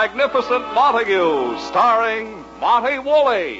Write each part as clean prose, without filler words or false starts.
Magnificent Montague, starring Monty Woolley.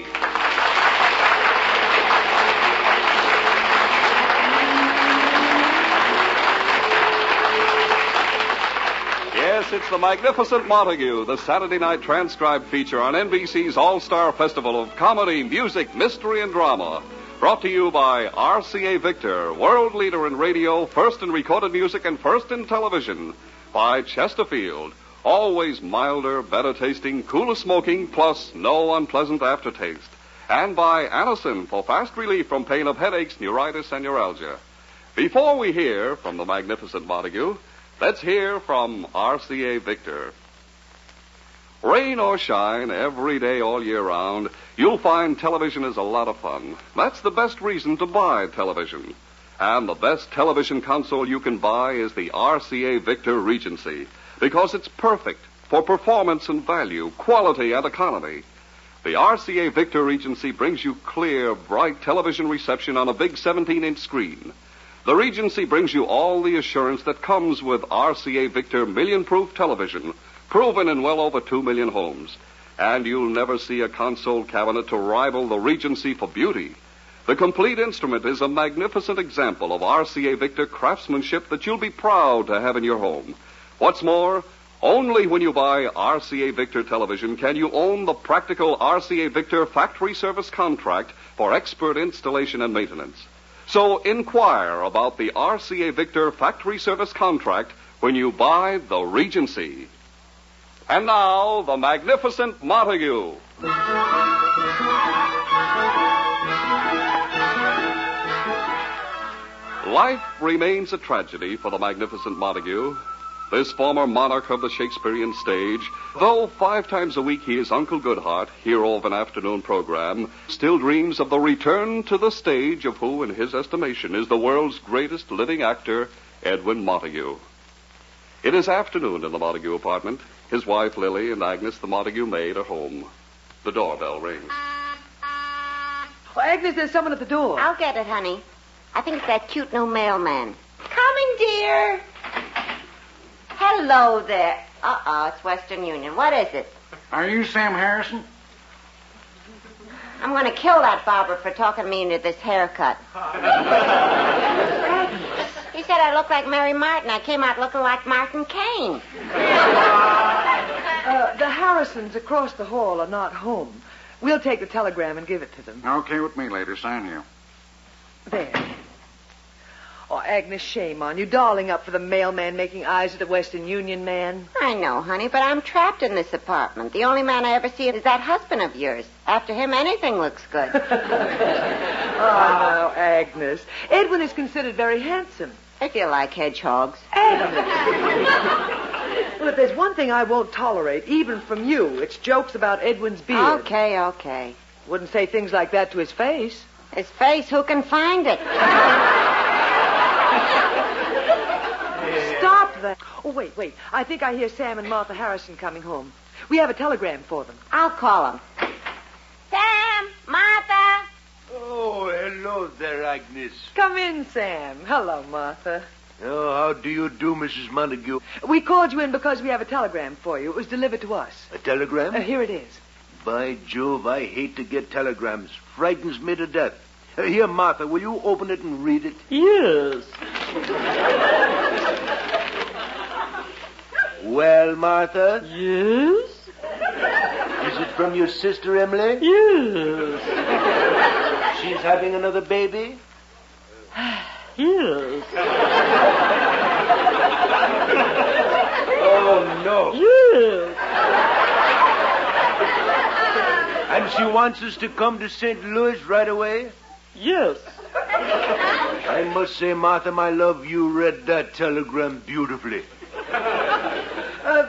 Yes, it's the Magnificent Montague, the Saturday night transcribed feature on NBC's All-Star Festival of Comedy, Music, Mystery, and Drama. Brought to you by RCA Victor, world leader in radio, first in recorded music, and first in television. By Chesterfield, always milder, better tasting, cooler smoking, plus no unpleasant aftertaste. And by Anacin, for fast relief from pain of headaches, neuritis, and neuralgia. Before we hear from the Magnificent Montague, let's hear from RCA Victor. Rain or shine, every day, all year round, you'll find television is a lot of fun. That's the best reason to buy television. And the best television console you can buy is the RCA Victor Regency, because it's perfect for performance and value, quality and economy. The RCA Victor Regency brings you clear, bright television reception on a big 17-inch screen. The Regency brings you all the assurance that comes with RCA Victor million-proof television, proven in well over 2 million homes. And you'll never see a console cabinet to rival the Regency for beauty. The complete instrument is a magnificent example of RCA Victor craftsmanship that you'll be proud to have in your home. What's more, only when you buy RCA Victor television can you own the practical RCA Victor factory service contract for expert installation and maintenance. So inquire about the RCA Victor factory service contract when you buy the Regency. And now, the Magnificent Montague. Life remains a tragedy for the Magnificent Montague. This former monarch of the Shakespearean stage, though 5 times a week he is Uncle Goodhart, hero of an afternoon program, still dreams of the return to the stage of who, in his estimation, is the world's greatest living actor, Edwin Montague. It is afternoon in the Montague apartment. His wife, Lily, and Agnes, the Montague maid, are home. The doorbell rings. Oh, Agnes, there's someone at the door. I'll get it, honey. I think it's that cute new mailman. Coming, dear. Hello there. It's Western Union. What is it? Are you Sam Harrison? I'm going to kill that barber for talking me into this haircut. He said I look like Mary Martin. I came out looking like Martin Kane. The Harrisons across the hall are not home. We'll take the telegram and give it to them. Okay with me, lady. Sign here. There. Oh, Agnes, shame on you. Darling up for the mailman making eyes at the Western Union man. I know, honey, but I'm trapped in this apartment. The only man I ever see is that husband of yours. After him, anything looks good. Oh, no, Agnes. Edwin is considered very handsome. If you like hedgehogs. Agnes. Well, if there's one thing I won't tolerate, even from you, it's jokes about Edwin's beard. Okay. Wouldn't say things like that to his face. His face, who can find it? Stop that. Oh, wait. I think I hear Sam and Martha Harrison coming home. We have a telegram for them. I'll call them. Sam! Martha! Oh, hello there, Agnes. Come in, Sam. Hello, Martha. Oh, how do you do, Mrs. Montague? We called you in because we have a telegram for you. It was delivered to us. A telegram? Here it is. By Jove, I hate to get telegrams. Frightens me to death. Here, Martha, will you open it and read it? Yes. Well, Martha? Yes? Is it from your sister, Emily? Yes. She's having another baby? Yes. Oh, no. Yes. And she wants us to come to St. Louis right away? Yes. I must say, Martha, my love, you read that telegram beautifully.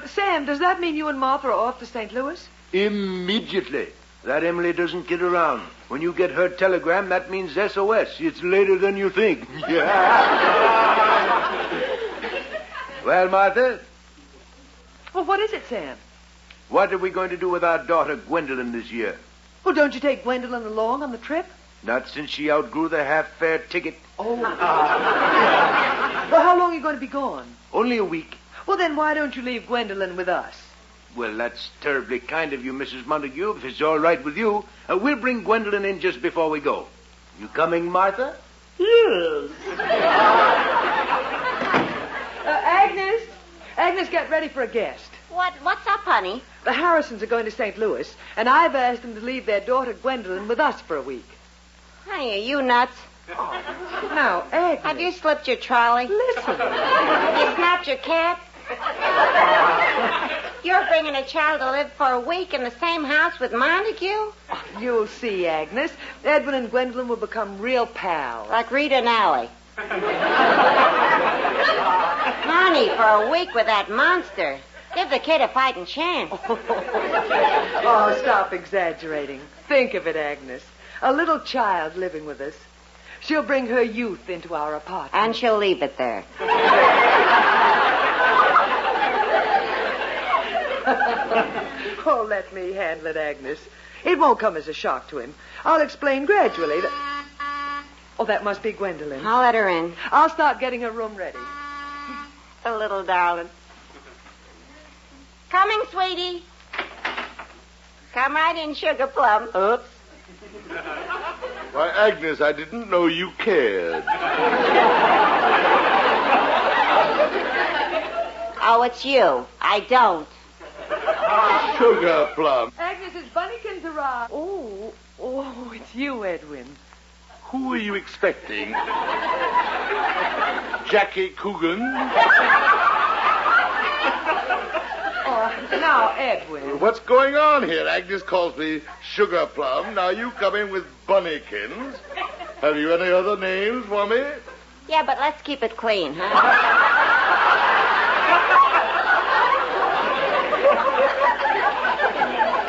Sam, does that mean you and Martha are off to St. Louis? Immediately. That Emily doesn't get around. When you get her telegram, that means SOS. It's later than you think. Well, Martha? Well, what is it, Sam? What are we going to do with our daughter, Gwendolyn, this year? Well, don't you take Gwendolyn along on the trip? Not since she outgrew the half-fare ticket. Oh. Well, how long are you going to be gone? Only a week. Well, then why don't you leave Gwendolyn with us? Well, that's terribly kind of you, Mrs. Montague. If it's all right with you, we'll bring Gwendolyn in just before we go. You coming, Martha? Yes. Agnes, get ready for a guest. What's up, honey? The Harrisons are going to St. Louis, and I've asked them to leave their daughter Gwendolyn with us for a week. Honey, are you nuts? Now, Agnes. Have you slipped your trolley? Listen. You snapped your cat? You're bringing a child to live for a week in the same house with Montague? You'll see, Agnes. Edwin and Gwendolyn will become real pals. Like Rita and Allie. Honey, for a week with that monster. Give the kid a fighting chance. Oh, stop exaggerating. Think of it, Agnes. A little child living with us. She'll bring her youth into our apartment. And she'll leave it there. Oh, let me handle it, Agnes. It won't come as a shock to him. I'll explain gradually that... Oh, that must be Gwendolyn. I'll let her in. I'll start getting her room ready. The little darling. Coming, sweetie. Come right in, Sugar Plum. Oops. Why, Agnes, I didn't know you cared. Oh, it's you. I don't. Sugar Plum. Agnes, it's Bunnykins arrived. Oh, it's you, Edwin. Who are you expecting? Jackie Coogan? Now, Edwin. What's going on here? Agnes calls me Sugar Plum. Now you come in with Bunnykins. Have you any other names for me? Yeah, but let's keep it clean, huh?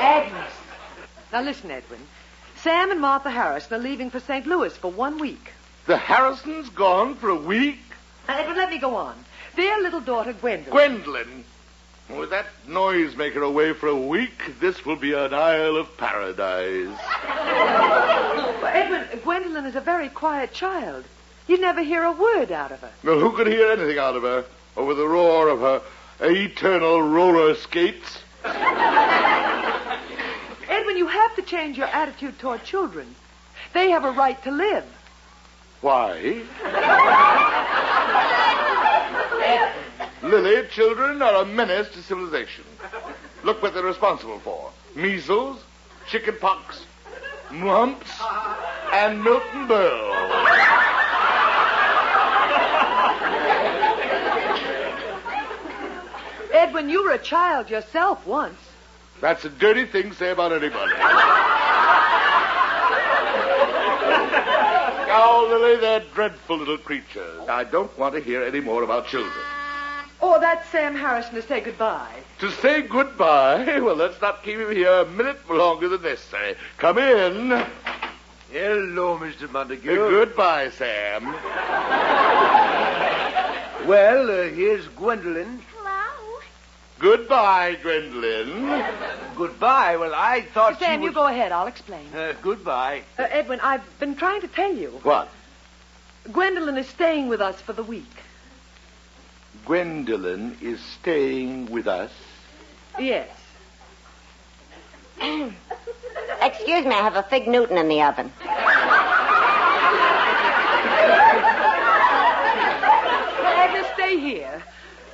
Agnes. Now, listen, Edwin. Sam and Martha Harrison are leaving for St. Louis for 1 week. The Harrisons gone for a week? Now, Edwin, let me go on. Their little daughter, Gwendolyn. Gwendolyn. With that noisemaker away for a week, this will be an Isle of Paradise. Well, Edwin, Gwendolyn is a very quiet child. You never hear a word out of her. Well, who could hear anything out of her over the roar of her eternal roller skates? Edwin, you have to change your attitude toward children. They have a right to live. Why? Lily, children are a menace to civilization. Look what they're responsible for. Measles, chicken pox, mumps, and Milton Berle. Edwin, you were a child yourself once. That's a dirty thing to say about anybody. Oh, Lily, they're dreadful little creatures. I don't want to hear any more about children. Oh, that's Sam Harrison to say goodbye. To say goodbye? Well, let's not keep him here a minute longer than necessary. Come in. Hello, Mr. Montague. Goodbye, Sam. Well, here's Gwendolyn. Hello. Goodbye, Gwendolyn. Goodbye. Well, I thought Sam, you you go ahead. I'll explain. Goodbye. Edwin, I've been trying to tell you. What? Gwendolyn is staying with us for the week. Gwendolyn is staying with us? Yes. Excuse me, I have a Fig Newton in the oven. Agnes, stay here.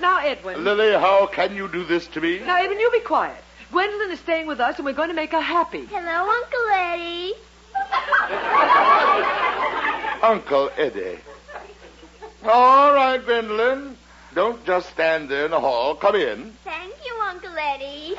Now, Edwin. Lily, how can you do this to me? Now, Edwin, you be quiet. Gwendolyn is staying with us, and we're going to make her happy. Hello, Uncle Eddie. Uncle Eddie. All right, Gwendolyn. Don't just stand there in the hall. Come in. Thank you, Uncle Eddie.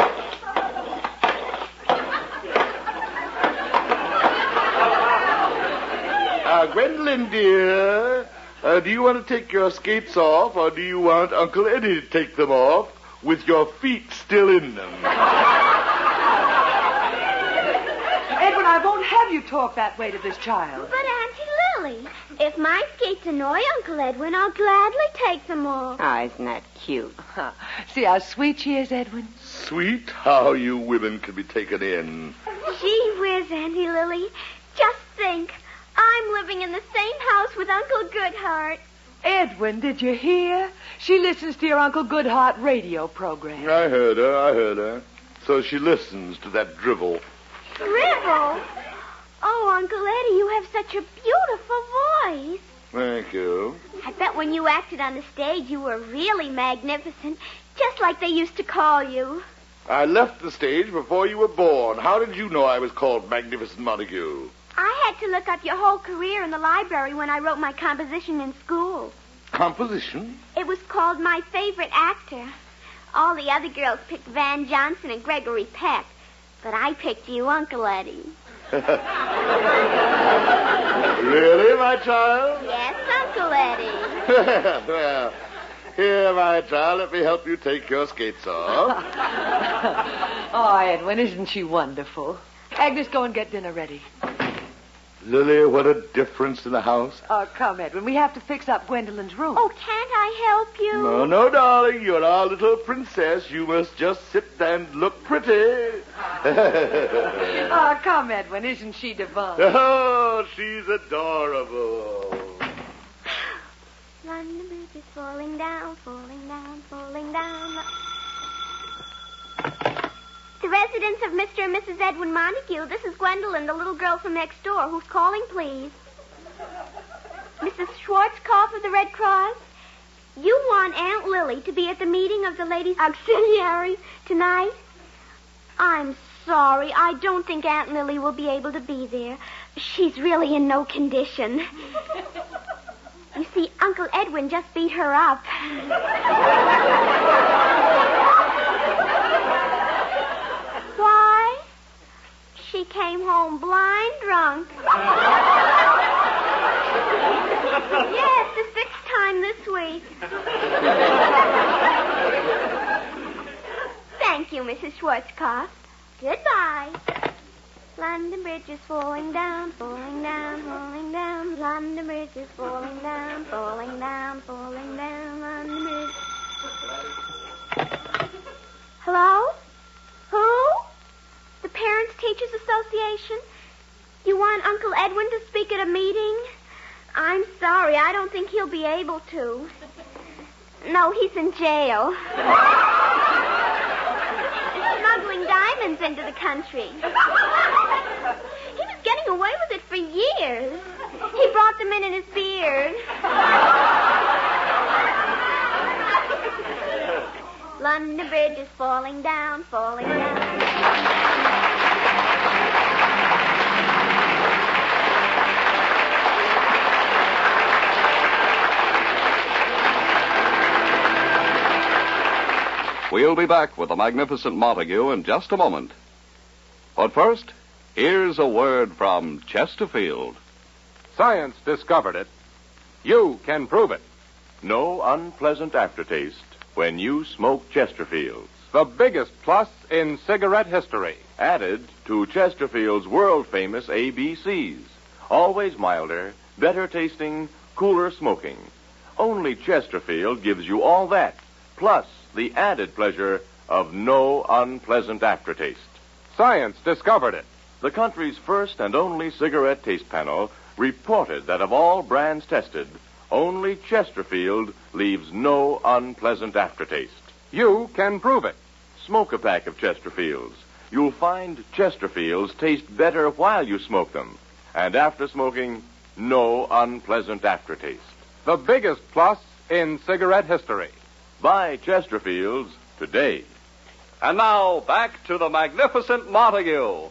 Gwendolyn, dear, do you want to take your skates off, or do you want Uncle Eddie to take them off with your feet still in them? Edwin, I won't have you talk that way to this child. But, Auntie Lily, if my skates annoy Uncle Edwin, I'll gladly take them off. Oh, isn't that cute? See how sweet she is, Edwin? Sweet how you women can be taken in. Gee whiz, Auntie Lily. Just think, I'm living in the same house with Uncle Goodhart. Edwin, did you hear? She listens to your Uncle Goodhart radio program. I heard her. So she listens to that drivel. Drivel? Oh, Uncle Eddie, you have such a beautiful voice. Thank you. I bet when you acted on the stage, you were really magnificent, just like they used to call you. I left the stage before you were born. How did you know I was called Magnificent Montague? I had to look up your whole career in the library when I wrote my composition in school. Composition? It was called My Favorite Actor. All the other girls picked Van Johnson and Gregory Peck, but I picked you, Uncle Eddie. Really, my child? Yes, Uncle Eddie. Well, here, my child, let me help you take your skates off. Oh, Edwin, isn't she wonderful? Agnes, go and get dinner ready. Lily, what a difference in the house. Oh, come, Edwin. We have to fix up Gwendolyn's room. Oh, can't I help you? No, darling. You're our little princess. You must just sit and look pretty. Oh, come, Edwin. Isn't she divine? Oh, she's adorable. London Bridge is falling down, falling down, falling down. The residence of Mr. and Mrs. Edwin Montague. This is Gwendolyn, the little girl from next door. Who's calling, please? Mrs. Schwarzkopf of the Red Cross? You want Aunt Lily to be at the meeting of the Ladies' Auxiliary tonight? I'm sorry. I don't think Aunt Lily will be able to be there. She's really in no condition. You see, Uncle Edwin just beat her up. Why? She came home blind drunk. Yes, the 6th time this week. Thank you, Mrs. Schwarzkopf. Goodbye. London Bridge is falling down, falling down, falling down. London Bridge is falling down, falling down, falling down. London Bridge. Hello? Who? The Parents Teachers Association? You want Uncle Edwin to speak at a meeting? I'm sorry, I don't think he'll be able to. No, he's in jail. Smuggling diamonds into the country. He was getting away with it for years. He brought them in his beard. London Bridge is falling down, falling down. We'll be back with the magnificent Montague in just a moment. But first, here's a word from Chesterfield. Science discovered it. You can prove it. No unpleasant aftertaste when you smoke Chesterfields. The biggest plus in cigarette history. Added to Chesterfield's world-famous ABCs. Always milder, better tasting, cooler smoking. Only Chesterfield gives you all that, plus the added pleasure of no unpleasant aftertaste. Science discovered it. The country's first and only cigarette taste panel reported that of all brands tested, only Chesterfield leaves no unpleasant aftertaste. You can prove it. Smoke a pack of Chesterfields. You'll find Chesterfields taste better while you smoke them. And after smoking, no unpleasant aftertaste. The biggest plus in cigarette history. Buy Chesterfields today. And now, back to the magnificent Montague.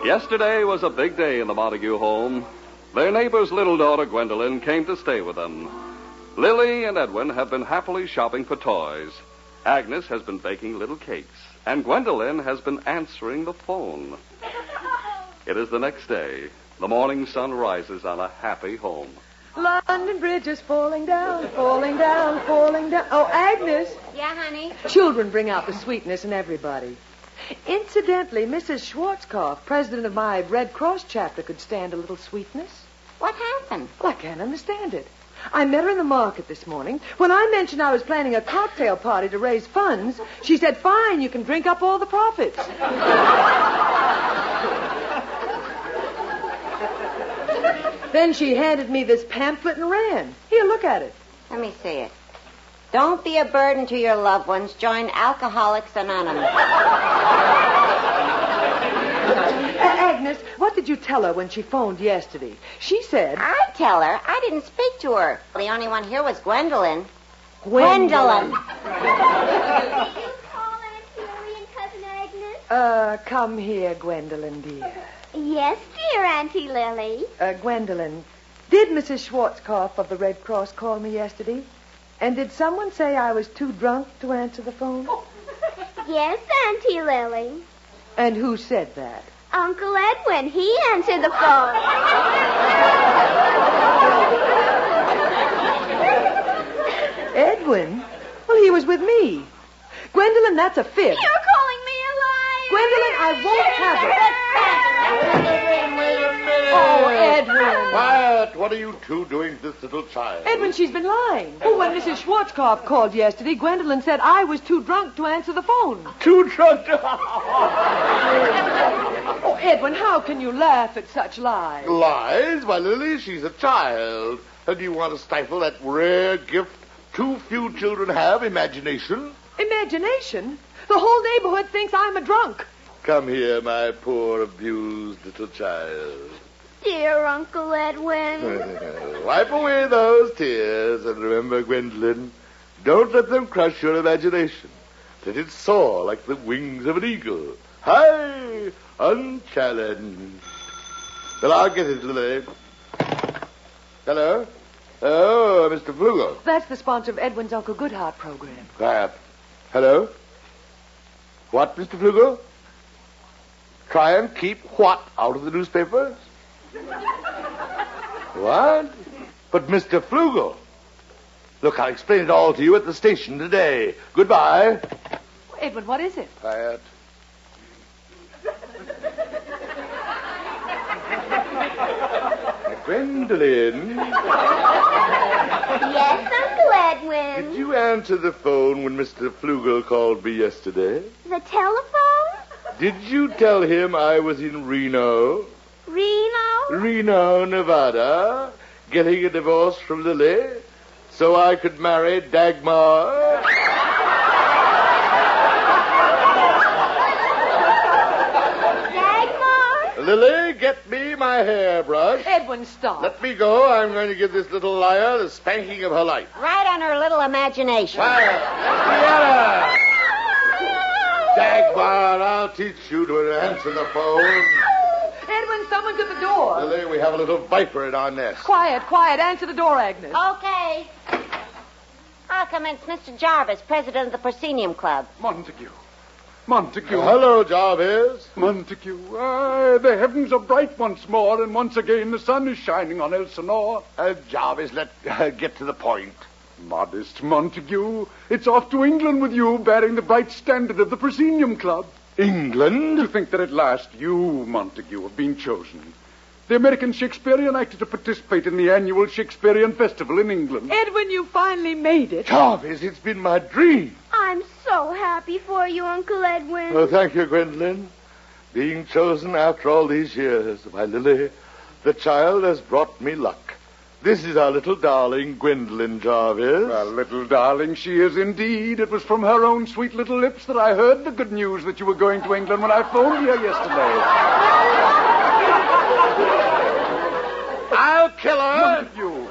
Yesterday was a big day in the Montague home. Their neighbor's little daughter, Gwendolyn, came to stay with them. Lily and Edwin have been happily shopping for toys. Agnes has been baking little cakes. And Gwendolyn has been answering the phone. It is the next day. The morning sun rises on a happy home. London Bridge is falling down, falling down, falling down. Oh, Agnes. Yeah, honey? Children bring out the sweetness in everybody. Incidentally, Mrs. Schwarzkopf, president of my Red Cross chapter, could stand a little sweetness. What happened? Well, I can't understand it. I met her in the market this morning. When I mentioned I was planning a cocktail party to raise funds, she said, fine, you can drink up all the profits. Then she handed me this pamphlet and ran. Here, look at it. Let me see it. Don't be a burden to your loved ones. Join Alcoholics Anonymous. Agnes, what did you tell her when she phoned yesterday? She said... I tell her. I didn't speak to her. The only one here was Gwendolyn. Did Gwendolyn. you call Aunt Hillary and Cousin Agnes? Come here, Gwendolyn, dear. Yes, dear Auntie Lily. Gwendolyn, did Mrs. Schwarzkopf of the Red Cross call me yesterday? And did someone say I was too drunk to answer the phone? Yes, Auntie Lily. And who said that? Uncle Edwin, he answered the phone. Edwin? Well, he was with me. Gwendolyn, that's a fib. You're calling me a liar. Gwendolyn, I won't have it. Wait a minute. Oh, Edwin. Quiet. What are you two doing to this little child? Edwin, she's been lying. Oh, when Mrs. Schwarzkopf called yesterday, Gwendolyn said I was too drunk to answer the phone. Too drunk. Oh, Edwin, how can you laugh at such lies? Lies? Why, Lily, she's a child. And do you want to stifle that rare gift too few children have, imagination? Imagination? The whole neighborhood thinks I'm a drunk. Come here, my poor abused little child. Dear Uncle Edwin. Wipe away those tears and remember, Gwendolyn, don't let them crush your imagination. Let it soar like the wings of an eagle. High, unchallenged. Well, I'll get it, Lily. Hello? Oh, Mr. Flugel. That's the sponsor of Edwin's Uncle Goodhart program. Quiet. Hello? What, Mr. Flugel? Try and keep what out of the newspapers? What? But, Mr. Flugel. Look, I'll explain it all to you at the station today. Goodbye. Edwin, what is it? Quiet. Gwendolyn, Yes, Uncle Edwin. did you answer the phone when Mr. Flugel called me yesterday? The telephone? Did you tell him I was in Reno? Reno? Reno, Nevada, getting a divorce from Lily so I could marry Dagmar? Dagmar? Lily, get me my hairbrush. Edwin, stop. Let me go. I'm going to give this little liar the spanking of her life. Right on her little imagination. Quiet. Vienna. Dagmar, I'll teach you to answer the phone. Edwin, someone's at the door. Lily, we have a little viper in our nest. Quiet, quiet. Answer the door, Agnes. Okay. I'll commence Mr. Jarvis, president of the Proscenium Club. Montague. Montague. Hello, Jarvis. Montague. The heavens are bright once more, and once again the sun is shining on Elsinore. Jarvis, let's get to the point. Modest Montague. It's off to England with you, bearing the bright standard of the Proscenium Club. England? To think that at last you, Montague, have been chosen. The American Shakespearean actor to participate in the annual Shakespearean Festival in England. Edwin, you finally made it. Jarvis, it's been my dream. I'm so happy for you, Uncle Edwin. Oh, thank you, Gwendolyn. Being chosen after all these years. Why, Lily, the child has brought me luck. This is our little darling, Gwendolyn Jarvis. Well, little darling, she is indeed. It was from her own sweet little lips that I heard the good news that you were going to England when I phoned here yesterday. I'll kill her. Montague.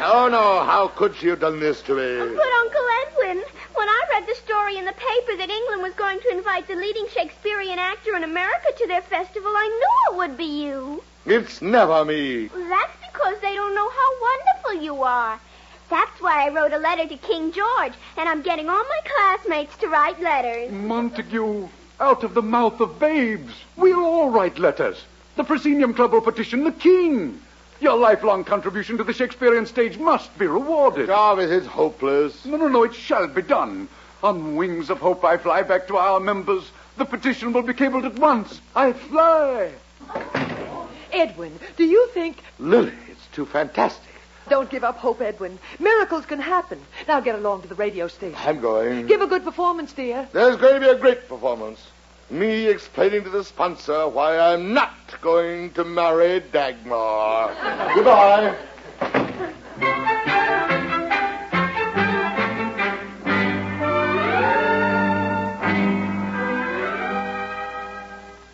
Oh, no, how could she have done this to me? But, Uncle Edwin, when I read the story in the paper that England was going to invite the leading Shakespearean actor in America to their festival, I knew it would be you. It's never me. That's because they don't know how wonderful you are. That's why I wrote a letter to King George, and I'm getting all my classmates to write letters. Montague, out of the mouth of babes. We'll all write letters. The Proscenium Club will petition the king. Your lifelong contribution to the Shakespearean stage must be rewarded. Jarvis, it's hopeless. No, it shall be done. On wings of hope I fly back to our members. The petition will be cabled at once. I fly. Edwin, do you think... Lily, it's too fantastic. Don't give up hope, Edwin. Miracles can happen. Now get along to the radio station. I'm going. Give a good performance, dear. There's going to be a great performance. me explaining to the sponsor why I'm not going to marry Dagmar. Goodbye.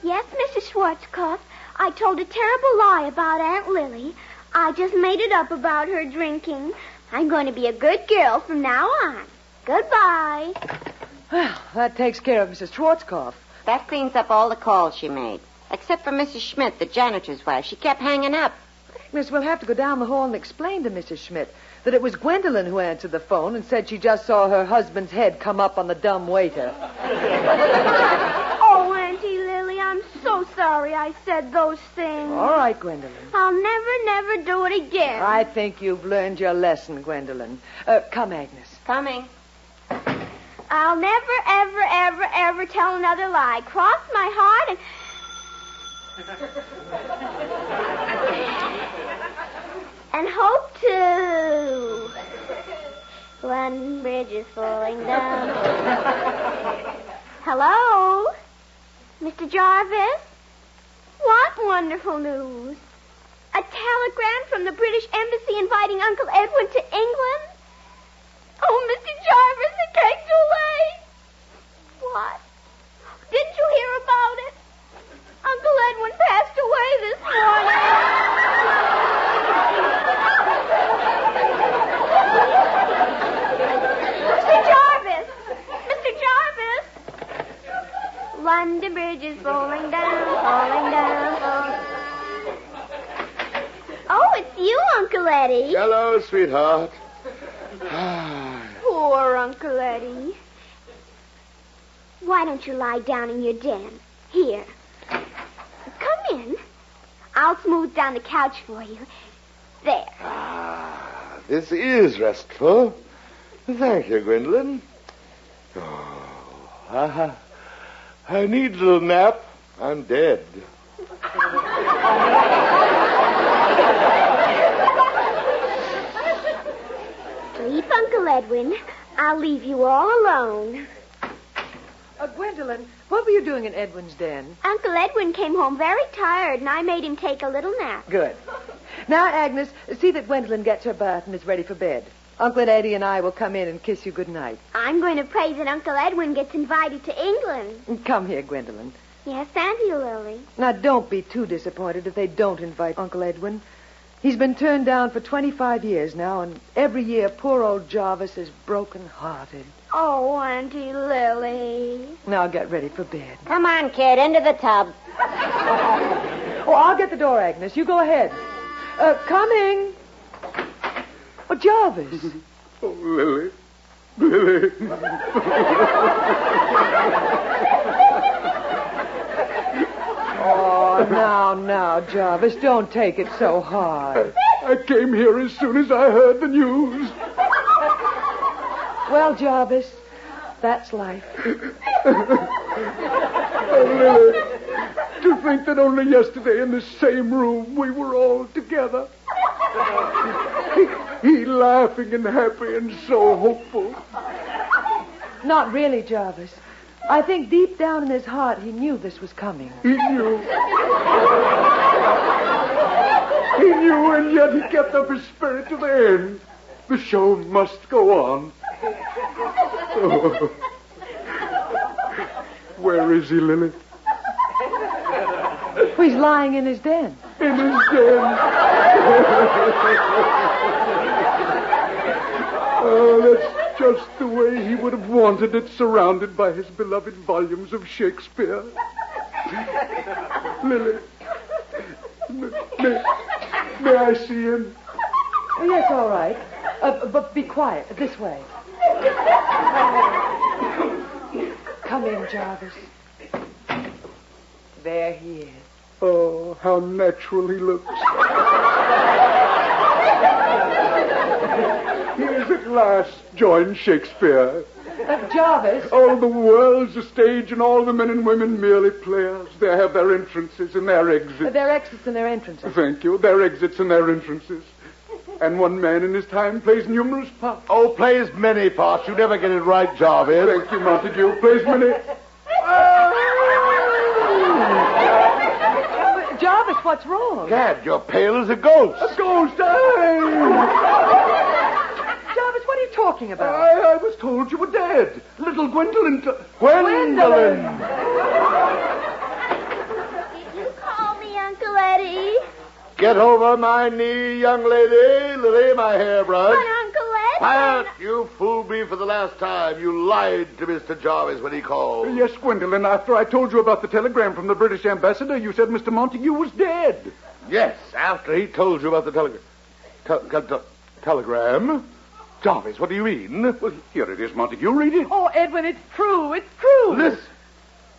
Yes, Mrs. Schwarzkopf, I told a terrible lie about Aunt Lily. I just made it up about her drinking. I'm going to be a good girl from now on. Goodbye. Well, that takes care of Mrs. Schwarzkopf. That cleans up all the calls she made. Except for Mrs. Schmidt, the janitor's wife. She kept hanging up. Miss, we'll have to go down the hall and explain to Mrs. Schmidt that it was Gwendolyn who answered the phone and said she just saw her husband's head come up on the dumb waiter. Oh, Auntie Lily, I'm so sorry I said those things. All right, Gwendolyn. I'll never do it again. I think you've learned your lesson, Gwendolyn. Come, Agnes. Coming. I'll never, ever tell another lie. Cross my heart and hope to. One bridge is falling down. Hello? Mr. Jarvis? What wonderful news? A telegram from the British Embassy inviting Uncle Edwin to England? Oh, Mr. Jarvis, it came too late. What? Didn't you hear about it? Uncle Edwin passed away this morning. Mr. Jarvis! Mr. Jarvis! London Bridge is falling down, falling down, falling. Oh, it's you, Uncle Eddie. Hello, sweetheart. Poor Uncle Eddie. Why don't you lie down in your den? Here. Come in. I'll smooth down the couch for you. There. This is restful. Thank you, Gwendolyn. Oh, I need a little nap. I'm dead. Sleep, Uncle Edwin. I'll leave you all alone. Gwendolyn, what were you doing in Edwin's den? Uncle Edwin came home very tired, and I made him take a little nap. Good. Now, Agnes, see that Gwendolyn gets her bath and is ready for bed. Uncle Eddie and I will come in and kiss you good night. I'm going to pray that Uncle Edwin gets invited to England. Come here, Gwendolyn. Yes, Auntie Lily. Now, don't be too disappointed if they don't invite Uncle Edwin. He's been turned down for 25 years now, and every year poor old Jarvis is broken-hearted. Oh, Auntie Lily. Now get ready for bed. Come on, kid, into the tub. Oh, I'll get the door, Agnes. You go ahead. Coming. Oh, Jarvis. Oh, Lily. Lily. Oh, now, Jarvis, don't take it so hard. I came here as soon as I heard the news. Well, Jarvis, that's life. Oh, Lily, to think that only yesterday in the same room we were all together. He laughing and happy and so hopeful. Not really, Jarvis. I think deep down in his heart he knew this was coming. He knew. He knew, and yet he kept up his spirit to the end. The show must go on. Oh. Where is he, Lily? He's lying in his den. In his den. Oh, that's just the way he would have wanted it, surrounded by his beloved volumes of Shakespeare. Lily, may I see him? Oh, yes, all right. But be quiet. This way. Come in, Jarvis. There he is. Oh, how natural he looks. He has at last joined Shakespeare. Jarvis. Oh, the world's a stage and all the men and women merely players. They have their entrances and their exits. Their exits and their entrances. Thank you. Their exits and their entrances. And one man in his time plays numerous parts. Oh, plays many parts. You never get it right, Jarvis. Thank you, Montague. Plays many... what's wrong? Gad, you're pale as a ghost. A ghost, hey! Jarvis, what are you talking about? I was told you were dead. Little Gwendolyn... Gwendolyn! Did you call me Uncle Eddie? Get over my knee, young lady. Lay my hairbrush. But Uncle Eddie... Quiet! You fooled me for the last time. You lied to Mr. Jarvis when he called. Yes, Gwendolyn, after I told you about the telegram from the British ambassador, you said Mr. Montague was dead. Yes, after he told you about the telegram. Jarvis, what do you mean? Well, here it is, Montague. Read it. Oh, Edwin, it's true. It's true. Listen.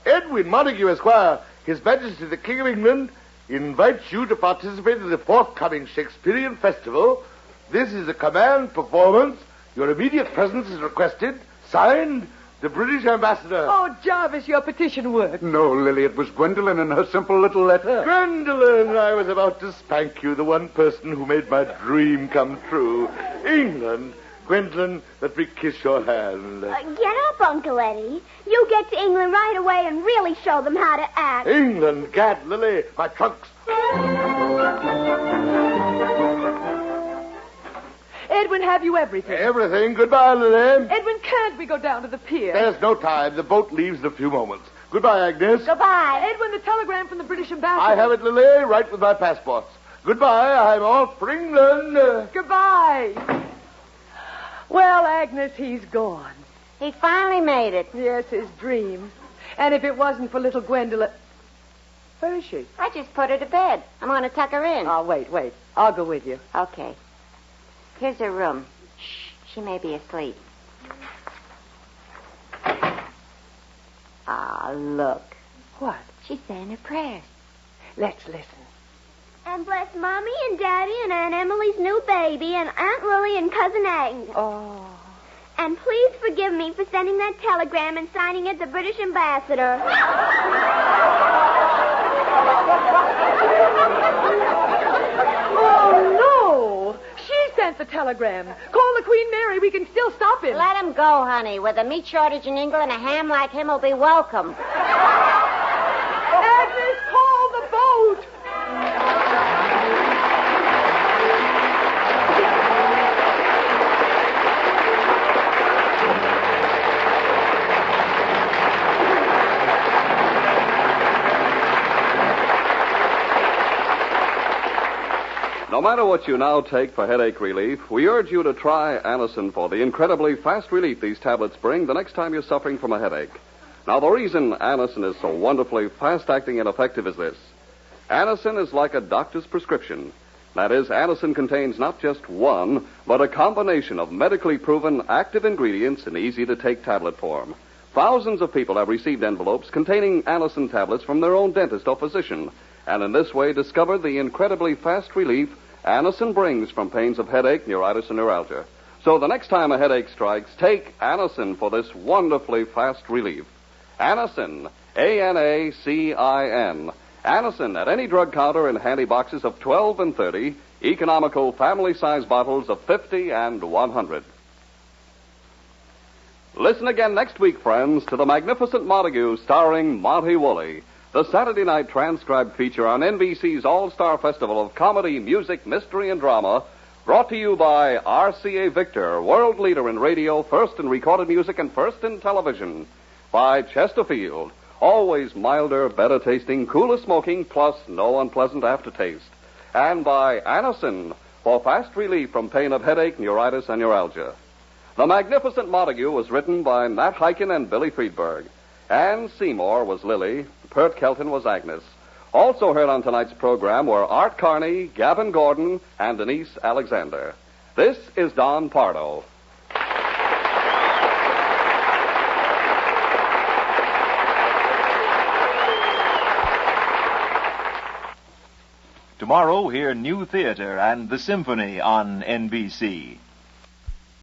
Edwin Montague, Esquire, His Majesty the King of England invites you to participate in the forthcoming Shakespearean festival. This is a command performance. Your immediate presence is requested. Signed, the British ambassador. Oh, Jarvis, your petition worked. No, Lily, it was Gwendolyn and her simple little letter. Gwendolyn, I was about to spank you, the one person who made my dream come true. England. Gwendolyn, let me kiss your hand. Get up, Uncle Eddie. You get to England right away and really show them how to act. England, Gad, Lily, my trunks. Edwin, have you everything? Everything. Goodbye, Lily. Edwin, can't we go down to the pier? There's no time. The boat leaves in a few moments. Goodbye, Agnes. Goodbye. Edwin, the telegram from the British ambassador. I have it, Lily, right with my passports. Goodbye. I'm off for England. Goodbye. Well, Agnes, he's gone. He finally made it. Yes, his dream. And if it wasn't for little Gwendolyn... Where is she? I just put her to bed. I'm going to tuck her in. Oh, wait. I'll go with you. Okay. Here's her room. Shh. She may be asleep. Ah, look. What? She's saying her prayers. Let's listen. And bless Mommy and Daddy and Aunt Emily's new baby and Aunt Lily and Cousin Agnes. Oh. And please forgive me for sending that telegram and signing it the British ambassador. Oh, no. She sent the telegram. Call the Queen Mary. We can still stop him. Let him go, honey. With a meat shortage in England, a ham like him will be welcome. Agnes, call the boat. No matter what you now take for headache relief, we urge you to try Anacin for the incredibly fast relief these tablets bring the next time you're suffering from a headache. Now, the reason Anacin is so wonderfully fast-acting and effective is this. Anacin is like a doctor's prescription. That is, Anacin contains not just one, but a combination of medically proven active ingredients in easy-to-take tablet form. Thousands of people have received envelopes containing Anacin tablets from their own dentist or physician, and in this way discovered the incredibly fast relief Anacin brings from pains of headache, neuritis, and neuralgia. So the next time a headache strikes, take Anacin for this wonderfully fast relief. Anacin, A-N-A-C-I-N. Anacin at any drug counter in handy boxes of 12 and 30, economical family-size bottles of 50 and 100. Listen again next week, friends, to The Magnificent Montague starring Monty Woolley, the Saturday night transcribed feature on NBC's All-Star Festival of Comedy, Music, Mystery, and Drama, brought to you by RCA Victor, world leader in radio, first in recorded music, and first in television. By Chesterfield, always milder, better tasting, cooler smoking, plus no unpleasant aftertaste. And by Anacin, for fast relief from pain of headache, neuritis, and neuralgia. The Magnificent Montague was written by Nat Hiken and Billy Friedberg. Ann Seymour was Lily. Pert Kelton was Agnes. Also heard on tonight's program were Art Carney, Gavin Gordon, and Denise Alexander. This is Don Pardo. Tomorrow, hear New Theater and the Symphony on NBC.